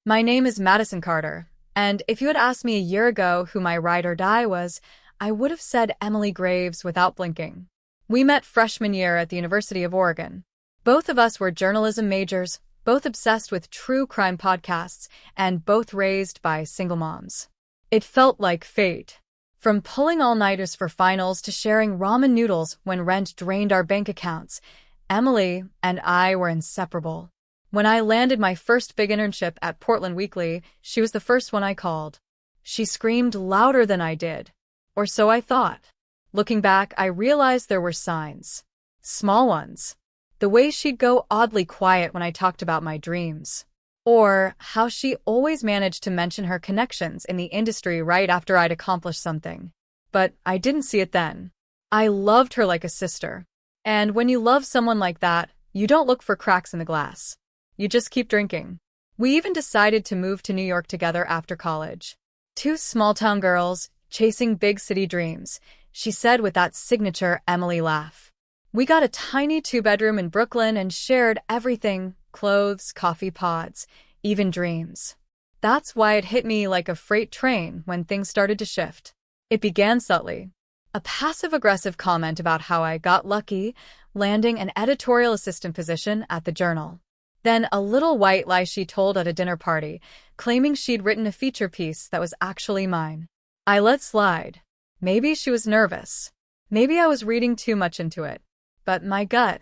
My name is Madison Carter, and if you had asked me a year ago who my ride or die was, I would have said Emily Graves without blinking. We met freshman year at the University of Oregon. Both of us were journalism majors, both obsessed with true crime podcasts, and both raised by single moms. It felt like fate. From pulling all-nighters for finals to sharing ramen noodles when rent drained our bank accounts, Emily and I were inseparable. When I landed my first big internship at Portland Weekly, she was the first one I called. She screamed louder than I did. Or so I thought. Looking back, I realized there were signs. Small ones. The way she'd go oddly quiet when I talked about my dreams. Or how she always managed to mention her connections in the industry right after I'd accomplished something. But I didn't see it then. I loved her like a sister. And when you love someone like that, you don't look for cracks in the glass. You just keep drinking. We even decided to move to New York together after college. Two small-town girls, chasing big city dreams, she said with that signature Emily laugh. We got a tiny two-bedroom in Brooklyn and shared everything, clothes, coffee pods, even dreams. That's why it hit me like a freight train when things started to shift. It began subtly. A passive-aggressive comment about how I got lucky, landing an editorial assistant position at the Journal. Then a little white lie she told at a dinner party, claiming she'd written a feature piece that was actually mine. I let slide. Maybe she was nervous. Maybe I was reading too much into it. But my gut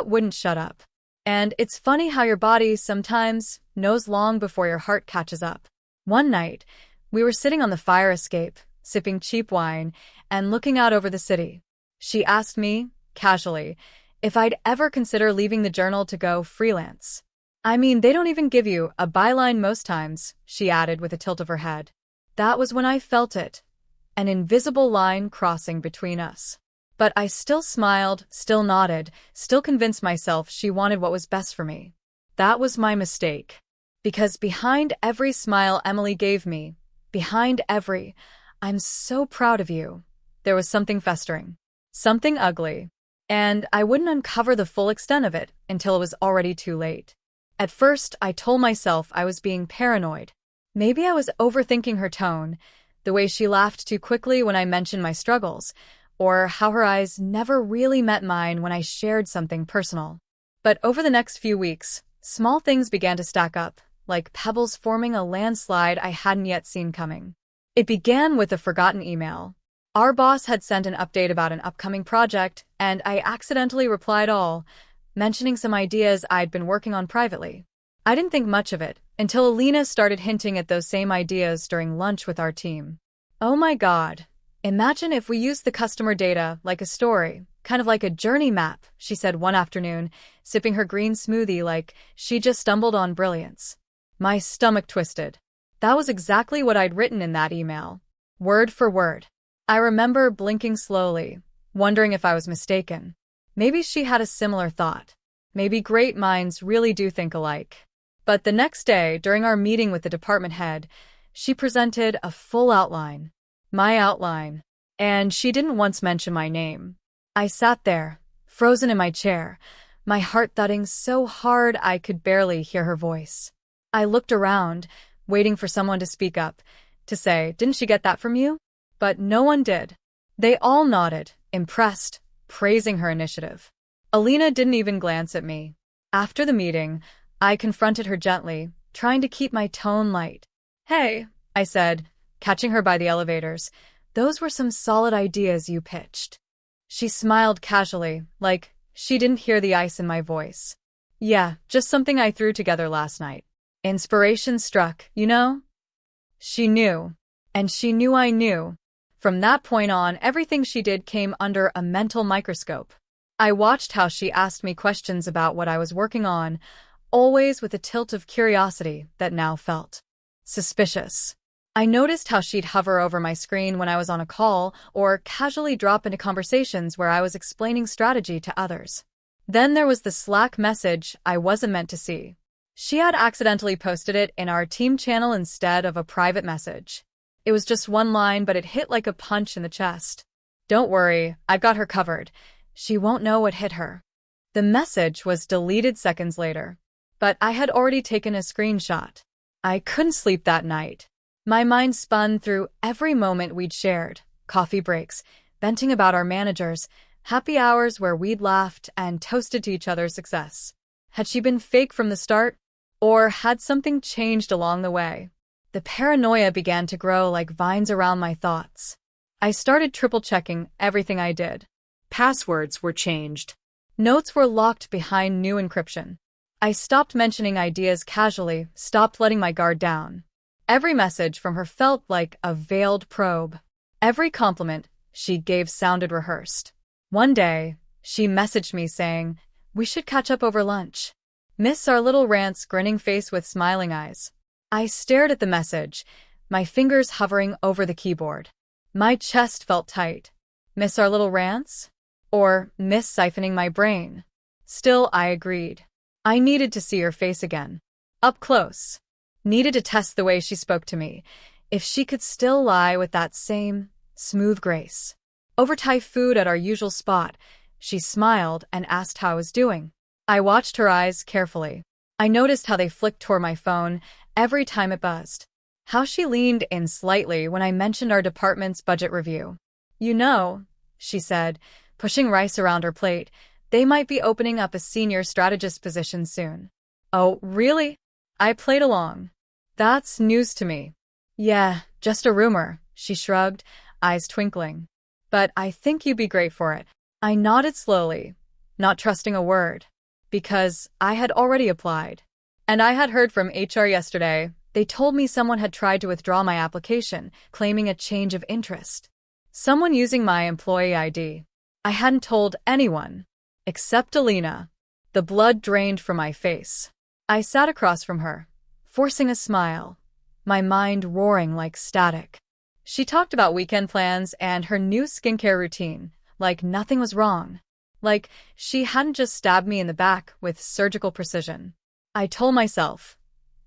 wouldn't shut up. And it's funny how your body sometimes knows long before your heart catches up. One night, we were sitting on the fire escape, sipping cheap wine, and looking out over the city. She asked me, casually, if I'd ever consider leaving the Journal to go freelance. I mean, they don't even give you a byline most times, she added with a tilt of her head. That was when I felt it, an invisible line crossing between us. But I still smiled, still nodded, still convinced myself she wanted what was best for me. That was my mistake. Because behind every smile Emily gave me, behind every, "I'm so proud of you," there was something festering. Something ugly. And I wouldn't uncover the full extent of it until it was already too late. At first, I told myself I was being paranoid. Maybe I was overthinking her tone, the way she laughed too quickly when I mentioned my struggles, or how her eyes never really met mine when I shared something personal. But over the next few weeks, small things began to stack up, like pebbles forming a landslide I hadn't yet seen coming. It began with a forgotten email. Our boss had sent an update about an upcoming project, and I accidentally replied all, mentioning some ideas I'd been working on privately. I didn't think much of it until Alina started hinting at those same ideas during lunch with our team. Oh my God. Imagine if we used the customer data like a story, kind of like a journey map, she said one afternoon, sipping her green smoothie like she just stumbled on brilliance. My stomach twisted. That was exactly what I'd written in that email. Word for word. I remember blinking slowly, wondering if I was mistaken. Maybe she had a similar thought. Maybe great minds really do think alike. But the next day, during our meeting with the department head, she presented a full outline. My outline. And she didn't once mention my name. I sat there, frozen in my chair, my heart thudding so hard I could barely hear her voice. I looked around, waiting for someone to speak up, to say, "Didn't she get that from you?" But no one did. They all nodded, impressed, praising her initiative. Alina didn't even glance at me. After the meeting, I confronted her gently, trying to keep my tone light. "Hey," I said, catching her by the elevators, "those were some solid ideas you pitched." She smiled casually, like she didn't hear the ice in my voice. "Yeah, just something I threw together last night. Inspiration struck, you know?" She knew. And she knew I knew. From that point on, everything she did came under a mental microscope. I watched how she asked me questions about what I was working on, always with a tilt of curiosity that now felt suspicious. I noticed how she'd hover over my screen when I was on a call or casually drop into conversations where I was explaining strategy to others. Then there was the Slack message I wasn't meant to see. She had accidentally posted it in our team channel instead of a private message. It was just one line, but it hit like a punch in the chest. "Don't worry, I've got her covered. She won't know what hit her." The message was deleted seconds later, but I had already taken a screenshot. I couldn't sleep that night. My mind spun through every moment we'd shared, coffee breaks, venting about our managers, happy hours where we'd laughed and toasted to each other's success. Had she been fake from the start? Or had something changed along the way? The paranoia began to grow like vines around my thoughts. I started triple-checking everything I did. Passwords were changed. Notes were locked behind new encryption. I stopped mentioning ideas casually, stopped letting my guard down. Every message from her felt like a veiled probe. Every compliment she gave sounded rehearsed. One day, she messaged me saying, "We should catch up over lunch." Miss our little rant's grinning face with smiling eyes. I stared at the message, my fingers hovering over the keyboard. My chest felt tight. Miss our little rants? Or miss siphoning my brain? Still, I agreed. I needed to see her face again. Up close. Needed to test the way she spoke to me, if she could still lie with that same smooth grace. Over Thai food at our usual spot, she smiled and asked how I was doing. I watched her eyes carefully. I noticed how they flicked toward my phone every time it buzzed. How she leaned in slightly when I mentioned our department's budget review. "You know," she said, pushing rice around her plate, "they might be opening up a senior strategist position soon." "Oh, really?" I played along. "That's news to me." "Yeah, just a rumor," she shrugged, eyes twinkling. "But I think you'd be great for it." I nodded slowly, not trusting a word. Because I had already applied. And I had heard from HR yesterday. They told me someone had tried to withdraw my application, claiming a change of interest. Someone using my employee ID. I hadn't told anyone, except Alina. The blood drained from my face. I sat across from her, forcing a smile, my mind roaring like static. She talked about weekend plans and her new skincare routine, like nothing was wrong. Like she hadn't just stabbed me in the back with surgical precision. I told myself,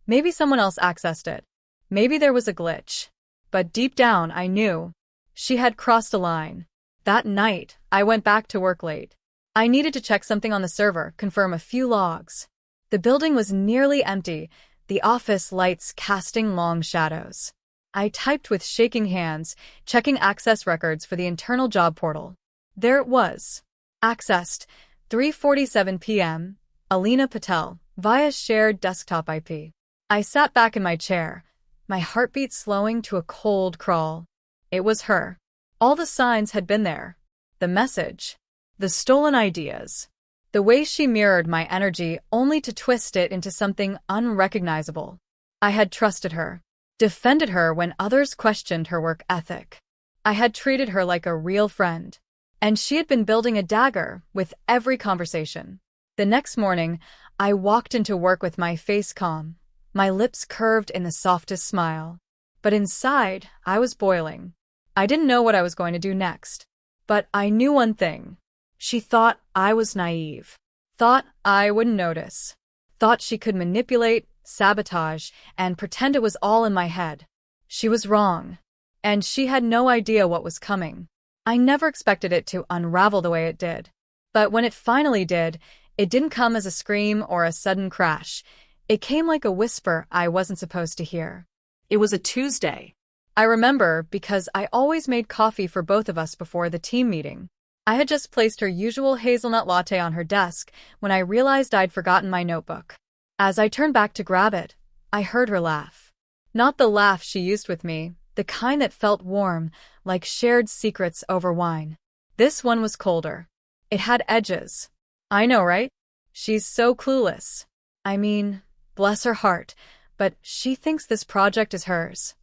maybe someone else accessed it. Maybe there was a glitch. But deep down, I knew she had crossed a line. That night, I went back to work late. I needed to check something on the server, confirm a few logs. The building was nearly empty, the office lights casting long shadows. I typed with shaking hands, checking access records for the internal job portal. There it was. Accessed, 3:47 p.m., Alina Patel, via shared desktop IP. I sat back in my chair, my heartbeat slowing to a cold crawl. It was her. All the signs had been there. The message. The stolen ideas. The way she mirrored my energy only to twist it into something unrecognizable. I had trusted her. Defended her when others questioned her work ethic. I had treated her like a real friend. And she had been building a dagger with every conversation. The next morning, I walked into work with my face calm, my lips curved in the softest smile. But inside, I was boiling. I didn't know what I was going to do next. But I knew one thing. She thought I was naive. Thought I wouldn't notice. Thought she could manipulate, sabotage, and pretend it was all in my head. She was wrong. And she had no idea what was coming. I never expected it to unravel the way it did. But when it finally did, it didn't come as a scream or a sudden crash. It came like a whisper I wasn't supposed to hear. It was a Tuesday. I remember because I always made coffee for both of us before the team meeting. I had just placed her usual hazelnut latte on her desk when I realized I'd forgotten my notebook. As I turned back to grab it, I heard her laugh. Not the laugh she used with me, the kind that felt warm, like shared secrets over wine. This one was colder. It had edges. I know, right? She's so clueless. I mean, bless her heart, but she thinks this project is hers.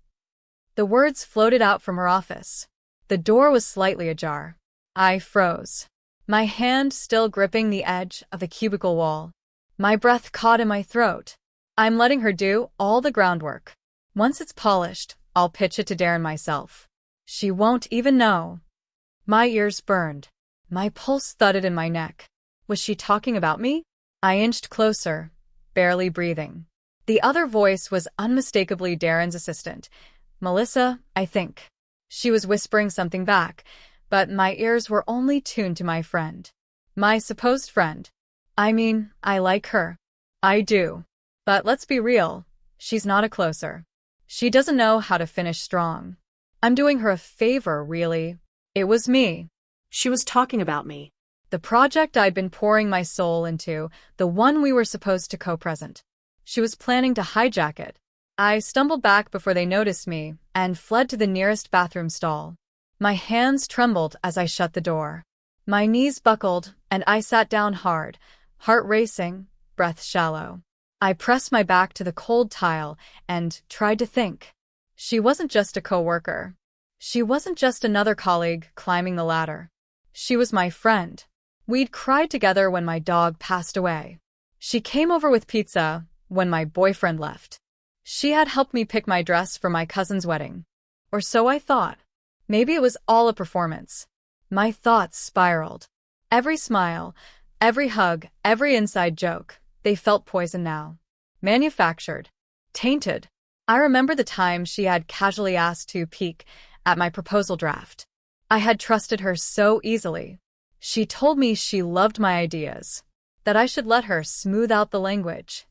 The words floated out from her office. The door was slightly ajar. I froze, my hand still gripping the edge of the cubicle wall. My breath caught in my throat. I'm letting her do all the groundwork. Once it's polished, I'll pitch it to Darren myself. She won't even know. My ears burned. My pulse thudded in my neck. Was she talking about me? I inched closer, barely breathing. The other voice was unmistakably Darren's assistant. Melissa, I think. She was whispering something back, but my ears were only tuned to my friend. My supposed friend. I mean, I like her. I do. But let's be real. She's not a closer. She doesn't know how to finish strong. I'm doing her a favor, really. It was me. She was talking about me. The project I'd been pouring my soul into, the one we were supposed to co-present. She was planning to hijack it. I stumbled back before they noticed me and fled to the nearest bathroom stall. My hands trembled as I shut the door. My knees buckled, and I sat down hard, heart racing, breath shallow. I pressed my back to the cold tile and tried to think. She wasn't just a coworker. She wasn't just another colleague climbing the ladder. She was my friend. We'd cried together when my dog passed away. She came over with pizza when my boyfriend left. She had helped me pick my dress for my cousin's wedding. Or so I thought. Maybe it was all a performance. My thoughts spiraled. Every smile, every hug, every inside joke, they felt poison now. Manufactured. Tainted. I remember the time she had casually asked to peek at my proposal draft. I had trusted her so easily. She told me she loved my ideas, that I should let her smooth out the language.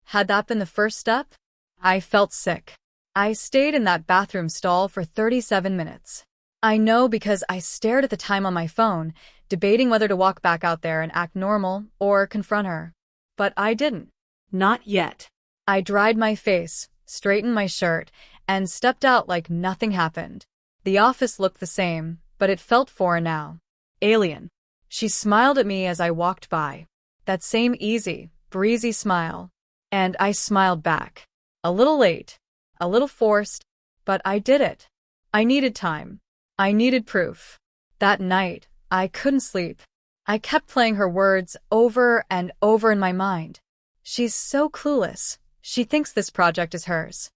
Had that been the first step? I felt sick. I stayed in that bathroom stall for 37 minutes. I know because I stared at the time on my phone, debating whether to walk back out there and act normal or confront her. But I didn't. Not yet. I dried my face, straightened my shirt, and stepped out like nothing happened. The office looked the same, but it felt foreign now. Alien. She smiled at me as I walked by. That same easy, breezy smile. And I smiled back. A little late. A little forced. But I did it. I needed time. I needed proof. That night, I couldn't sleep. I kept playing her words over and over in my mind. She's so clueless. She thinks this project is hers.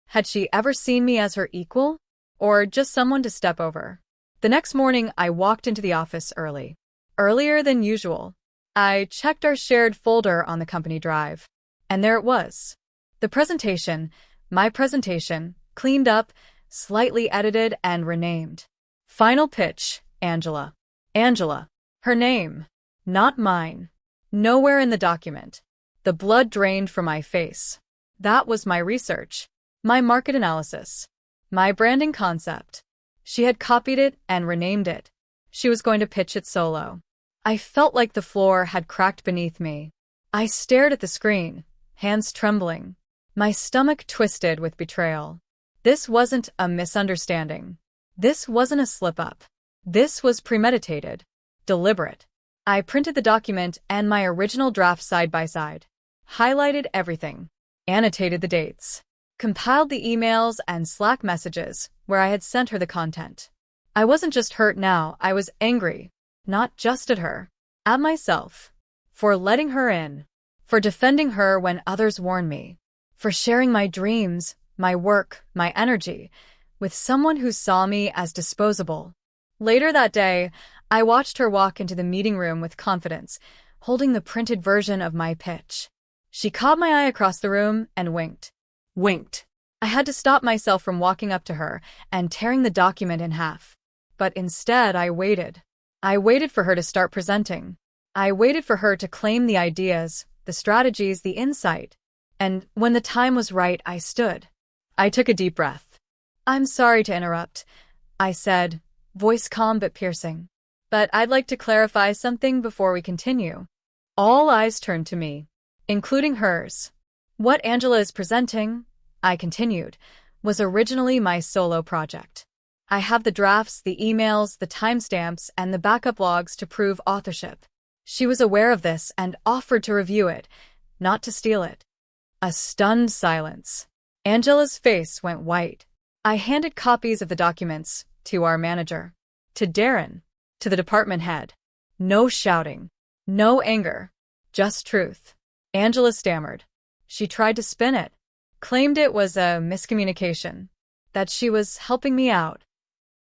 Had she ever seen me as her equal? Or just someone to step over? The next morning, I walked into the office early. Earlier than usual. I checked our shared folder on the company drive. And there it was. The presentation, my presentation, cleaned up, slightly edited and renamed. Final pitch, Angela. Angela. Her name. Not mine. Nowhere in the document. The blood drained from my face. That was my research. My market analysis. My branding concept. She had copied it and renamed it. She was going to pitch it solo. I felt like the floor had cracked beneath me. I stared at the screen, hands trembling. My stomach twisted with betrayal. This wasn't a misunderstanding. This wasn't a slip-up. This was premeditated. Deliberate. I printed the document and my original draft side by side. Highlighted everything. Annotated the dates. Compiled the emails and Slack messages where I had sent her the content. I wasn't just hurt now, I was angry. Not just at her. At myself. For letting her in. For defending her when others warned me. For sharing my dreams, my work, my energy, with someone who saw me as disposable. Later that day, I watched her walk into the meeting room with confidence, holding the printed version of my pitch. She caught my eye across the room and winked. Winked. I had to stop myself from walking up to her and tearing the document in half. But instead, I waited. I waited for her to start presenting. I waited for her to claim the ideas, the strategies, the insight. And when the time was right, I stood. I took a deep breath. I'm sorry to interrupt, I said, voice calm but piercing. But I'd like to clarify something before we continue. All eyes turned to me, including hers. What Angela is presenting, I continued, was originally my solo project. I have the drafts, the emails, the timestamps, and the backup logs to prove authorship. She was aware of this and offered to review it, not to steal it. A stunned silence. Angela's face went white. I handed copies of the documents to our manager, to Darren, to the department head. No shouting, no anger, just truth. Angela stammered. She tried to spin it, claimed it was a miscommunication, that she was helping me out.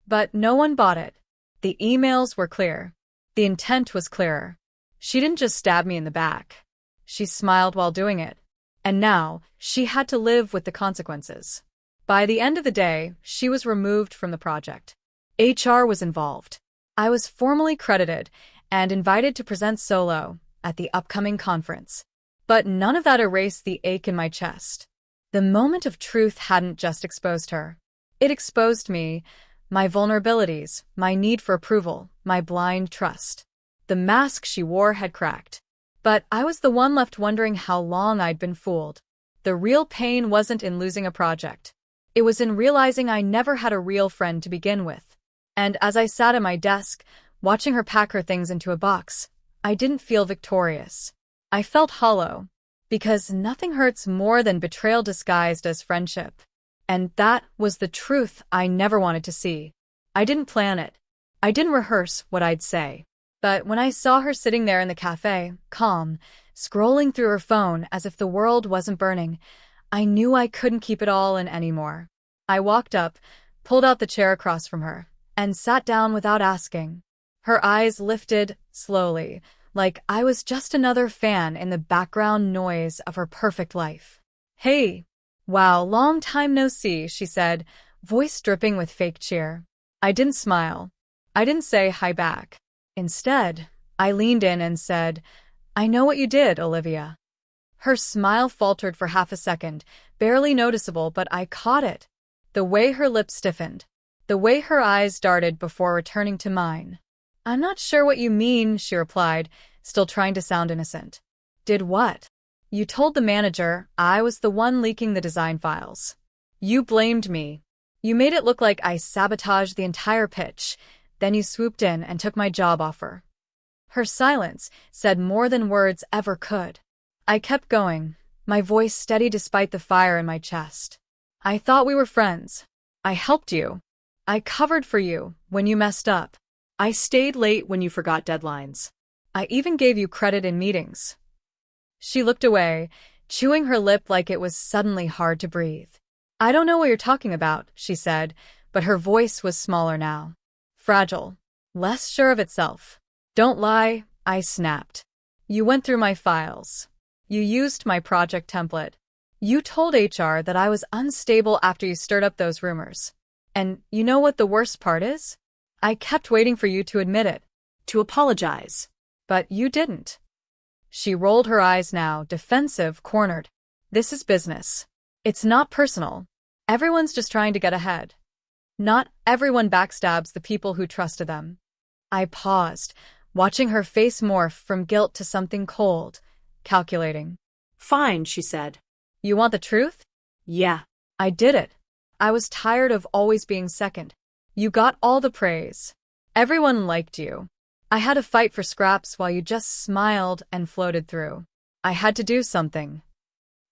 But no one bought it. The emails were clear. The intent was clearer. She didn't just stab me in the back. She smiled while doing it. And now, she had to live with the consequences. By the end of the day, she was removed from the project. HR was involved. I was formally credited and invited to present solo at the upcoming conference. But none of that erased the ache in my chest. The moment of truth hadn't just exposed her. It exposed me, my vulnerabilities, my need for approval, my blind trust. The mask she wore had cracked. But I was the one left wondering how long I'd been fooled. The real pain wasn't in losing a project. It was in realizing I never had a real friend to begin with. And as I sat at my desk, watching her pack her things into a box, I didn't feel victorious. I felt hollow, because nothing hurts more than betrayal disguised as friendship. And that was the truth I never wanted to see. I didn't plan it. I didn't rehearse what I'd say. But when I saw her sitting there in the cafe, calm, scrolling through her phone as if the world wasn't burning, I knew I couldn't keep it all in anymore. I walked up, pulled out the chair across from her, and sat down without asking. Her eyes lifted slowly, like I was just another fan in the background noise of her perfect life. "Hey, wow, long time no see," she said, voice dripping with fake cheer. I didn't smile. I didn't say hi back. Instead, I leaned in and said, "I know what you did, Olivia." Her smile faltered for half a second, barely noticeable, but I caught it. The way her lips stiffened. The way her eyes darted before returning to mine. "I'm not sure what you mean," she replied, still trying to sound innocent. "Did what?" "You told the manager I was the one leaking the design files. You blamed me. You made it look like I sabotaged the entire pitch. Then you swooped in and took my job offer." Her silence said more than words ever could. I kept going, my voice steady despite the fire in my chest. "I thought we were friends. I helped you. I covered for you when you messed up. I stayed late when you forgot deadlines. I even gave you credit in meetings." She looked away, chewing her lip like it was suddenly hard to breathe. "I don't know what you're talking about," she said, but her voice was smaller now. Fragile. Less sure of itself. "Don't lie," I snapped. "You went through my files. You used my project template. You told HR that I was unstable after you stirred up those rumors. And you know what the worst part is? I kept waiting for you to admit it. To apologize. But you didn't." She rolled her eyes now, defensive, cornered. "This is business. It's not personal. Everyone's just trying to get ahead. Not everyone backstabs the people who trusted them." I paused, watching her face morph from guilt to something cold, calculating. "Fine," she said. "You want the truth?" "Yeah." I did it. I was tired of always being second. You got all the praise. Everyone liked you. I had to fight for scraps while you just smiled and floated through. I had to do something.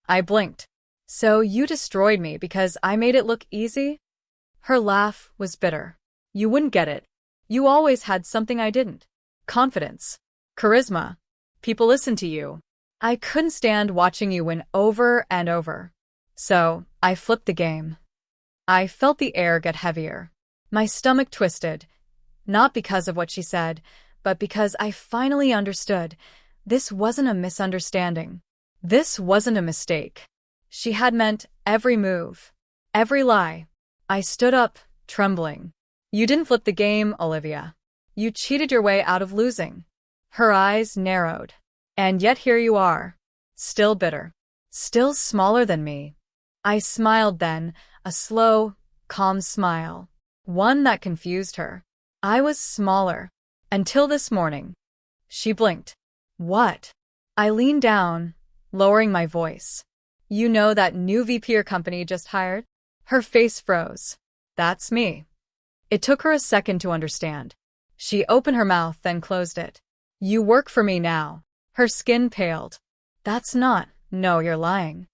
I blinked. "So you destroyed me because I made it look easy?" Her laugh was bitter. "You wouldn't get it. You always had something I didn't. Confidence. Charisma. People listened to you. I couldn't stand watching you win over and over. So, I flipped the game." I felt the air get heavier. My stomach twisted. Not because of what she said, but because I finally understood. This wasn't a misunderstanding. This wasn't a mistake. She had meant every move. Every lie. I stood up, trembling. "You didn't flip the game, Olivia. You cheated your way out of losing." Her eyes narrowed. "And yet here you are. Still bitter. Still smaller than me." I smiled then, a slow, calm smile. One that confused her. I was smaller. Until this morning. She blinked. "What?" I leaned down, lowering my voice. "You know that new VP your company just hired?" Her face froze. "That's me." It took her a second to understand. She opened her mouth, then closed it. "You work for me now." Her skin paled. "That's not. No, you're lying."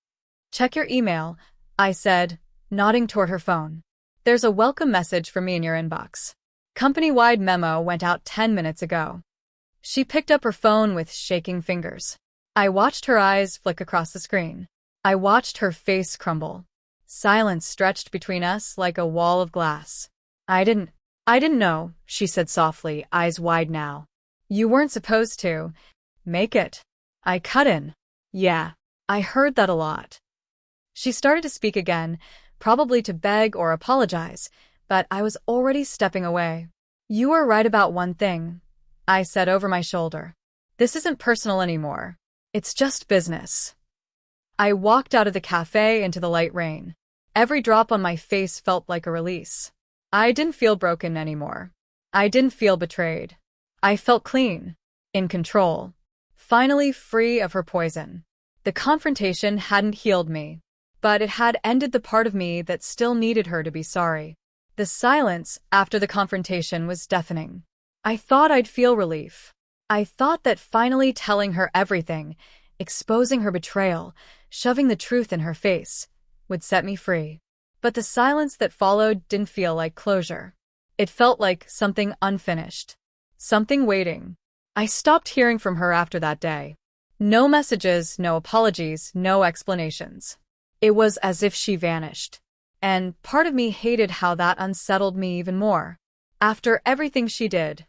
"Check your email," I said, nodding toward her phone. "There's a welcome message for me in your inbox. Company-wide memo went out 10 minutes ago." She picked up her phone with shaking fingers. I watched her eyes flick across the screen. I watched her face crumble. Silence stretched between us like a wall of glass. I didn't know," she said softly, eyes wide now. "You weren't supposed to make it." I cut in. "Yeah, I heard that a lot." She started to speak again, probably to beg or apologize, but I was already stepping away. "You were right about one thing," I said over my shoulder. "This isn't personal anymore. It's just business." I walked out of the cafe into the light rain. Every drop on my face felt like a release. I didn't feel broken anymore. I didn't feel betrayed. I felt clean, in control, finally free of her poison. The confrontation hadn't healed me, but it had ended the part of me that still needed her to be sorry. The silence after the confrontation was deafening. I thought I'd feel relief. I thought that finally telling her everything, exposing her betrayal, shoving the truth in her face, would set me free. But the silence that followed didn't feel like closure. It felt like something unfinished. Something waiting. I stopped hearing from her after that day. No messages, no apologies, no explanations. It was as if she vanished. And part of me hated how that unsettled me even more. After everything she did,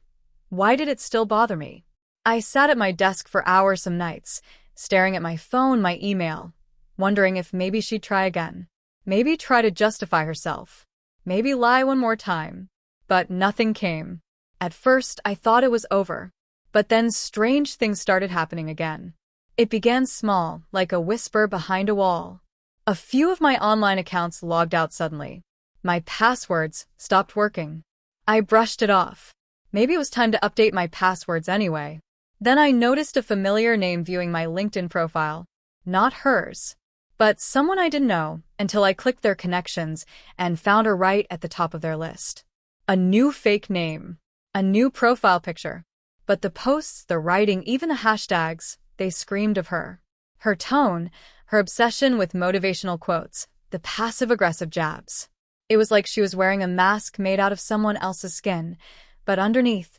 why did it still bother me? I sat at my desk for hours some nights, staring at my phone, my email, wondering if maybe she'd try again. Maybe try to justify herself. Maybe lie one more time. But nothing came. At first, I thought it was over. But then strange things started happening again. It began small, like a whisper behind a wall. A few of my online accounts logged out suddenly. My passwords stopped working. I brushed it off. Maybe it was time to update my passwords anyway. Then I noticed a familiar name viewing my LinkedIn profile. Not hers, but someone I didn't know until I clicked their connections and found her right at the top of their list. A new fake name. A new profile picture. But the posts, the writing, even the hashtags, they screamed of her. Her tone, her obsession with motivational quotes, the passive-aggressive jabs. It was like she was wearing a mask made out of someone else's skin, but underneath,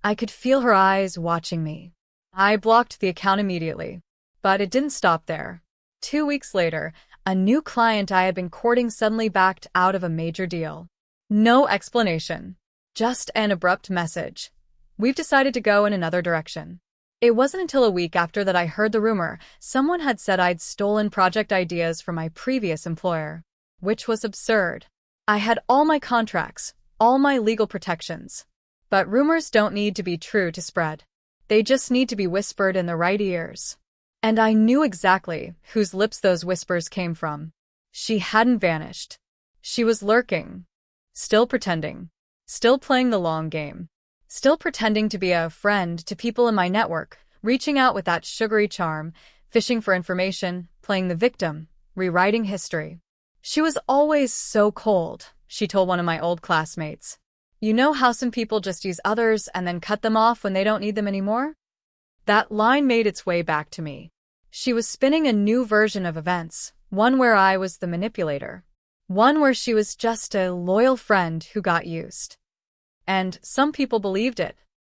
I could feel her eyes watching me. I blocked the account immediately, but it didn't stop there. 2 weeks later, a new client I had been courting suddenly backed out of a major deal. No explanation, just an abrupt message. We've decided to go in another direction. It wasn't until a week after that I heard the rumor someone had said I'd stolen project ideas from my previous employer, which was absurd. I had all my contracts, all my legal protections. But rumors don't need to be true to spread. They just need to be whispered in the right ears. And I knew exactly whose lips those whispers came from. She hadn't vanished. She was lurking. Still pretending. Still playing the long game. Still pretending to be a friend to people in my network, reaching out with that sugary charm, fishing for information, playing the victim, rewriting history. She was always so cold, she told one of my old classmates. You know how some people just use others and then cut them off when they don't need them anymore? That line made its way back to me. She was spinning a new version of events, one where I was the manipulator. One where she was just a loyal friend who got used. And some people believed it.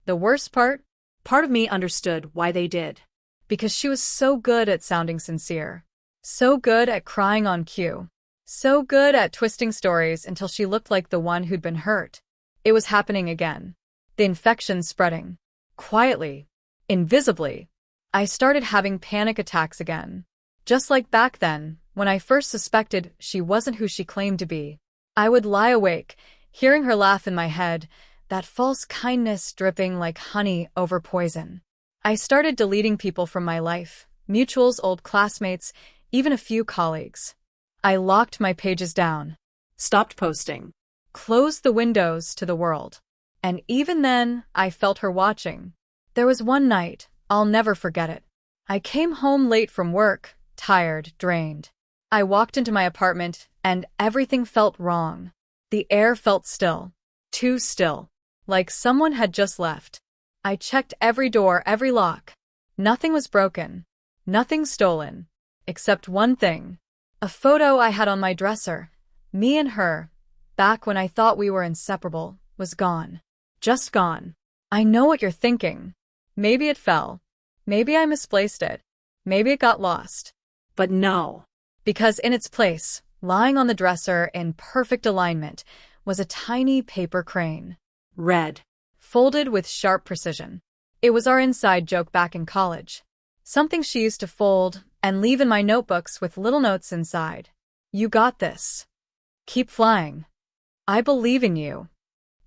The worst part Part of me understood why they did. because she was so good at sounding sincere. So good at crying on cue. So good at twisting stories until she looked like the one who'd been hurt. It was happening again. The infection spreading. Quietly. Invisibly. I started having panic attacks again. Just like back then, when I first suspected she wasn't who she claimed to be. I would lie awake, hearing her laugh in my head, that false kindness dripping like honey over poison. I started deleting people from my life, mutuals, old classmates, even a few colleagues. I locked my pages down. Stopped posting. Closed the windows to the world. And even then, I felt her watching. There was one night, I'll never forget it. I came home late from work, tired, drained. I walked into my apartment, and everything felt wrong. The air felt still. Too still. Like someone had just left. I checked every door, every lock. Nothing was broken. Nothing stolen. Except one thing. A photo I had on my dresser, me and her, back when I thought we were inseparable, was gone. Just gone. I know what you're thinking. Maybe it fell. Maybe I misplaced it. Maybe it got lost. But no. Because in its place, lying on the dresser in perfect alignment, was a tiny paper crane. Red. Folded with sharp precision. It was our inside joke back in college. Something she used to fold and leave in my notebooks with little notes inside. You got this. Keep flying. I believe in you.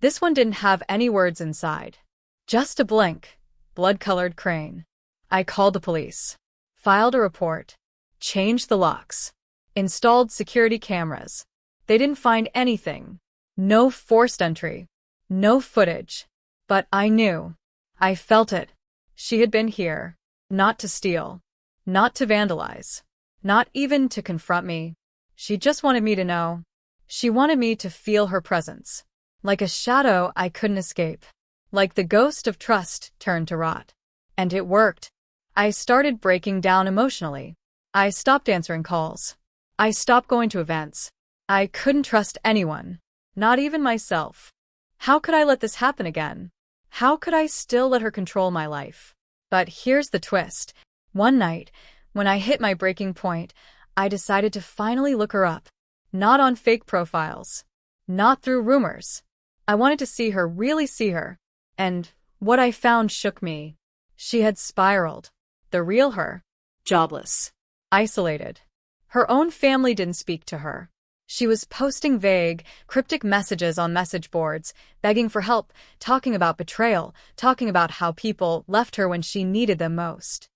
This one didn't have any words inside. Just a blank, blood-colored crane. I called the police. Filed a report. changed the locks, installed security cameras. They didn't find anything. No forced entry. No footage. But I knew. I felt it. She had been here. Not to steal. Not to vandalize. Not even to confront me. She just wanted me to know. She wanted me to feel her presence. Like a shadow I couldn't escape. Like the ghost of trust turned to rot. And it worked. I started breaking down emotionally. I stopped answering calls. I stopped going to events. I couldn't trust anyone. Not even myself. How could I let this happen again? How could I still let her control my life? But here's the twist. One night, when I hit my breaking point, I decided to finally look her up. Not on fake profiles. Not through rumors. I wanted to see her, really see her. And what I found shook me. She had spiraled. The real her. Jobless. Isolated. Her own family didn't speak to her. She was posting vague, cryptic messages on message boards, begging for help, talking about betrayal, talking about how people left her when she needed them most.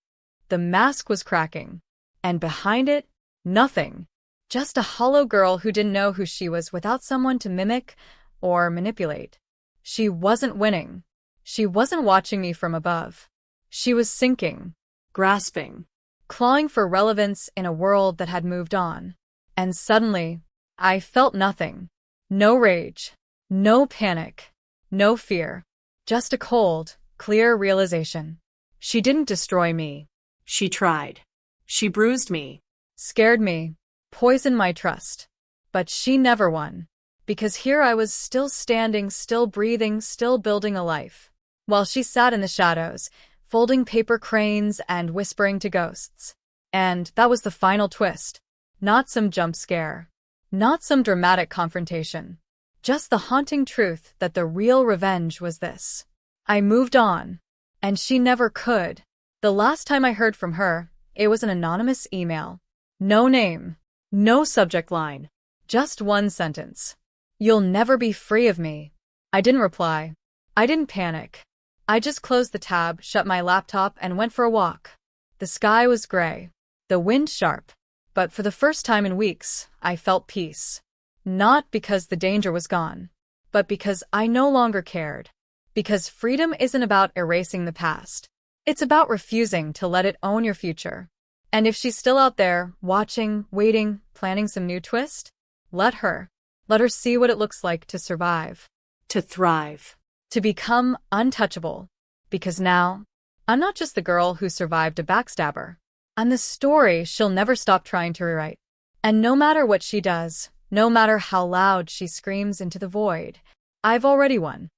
The mask was cracking. And behind it, nothing. Just a hollow girl who didn't know who she was without someone to mimic or manipulate. She wasn't winning. She wasn't watching me from above. She was sinking, Grasping. clawing for relevance in a world that had moved on. And suddenly, I felt nothing. No rage. No panic. No fear. Just a cold, clear realization. She didn't destroy me. She tried. She bruised me. Scared me. Poisoned my trust. But she never won. Because here I was still standing, still breathing, still building a life. While she sat in the shadows, folding paper cranes and whispering to ghosts. And that was the final twist. Not some jump scare. Not some dramatic confrontation. Just the haunting truth that the real revenge was this. I moved on. And she never could. The last time I heard from her, it was an anonymous email. No name. No subject line. Just one sentence. You'll never be free of me. I didn't reply. I didn't panic. I just closed the tab, shut my laptop, and went for a walk. The sky was gray. The wind sharp. But for the first time in weeks, I felt peace. Not because the danger was gone, but because I no longer cared. Because freedom isn't about erasing the past. It's about refusing to let it own your future. And if she's still out there, watching, waiting, planning some new twist, let her. Let her see what it looks like to survive. To thrive. To become untouchable. Because now, I'm not just the girl who survived a backstabber. I'm the story she'll never stop trying to rewrite. And no matter what she does, no matter how loud she screams into the void, I've already won.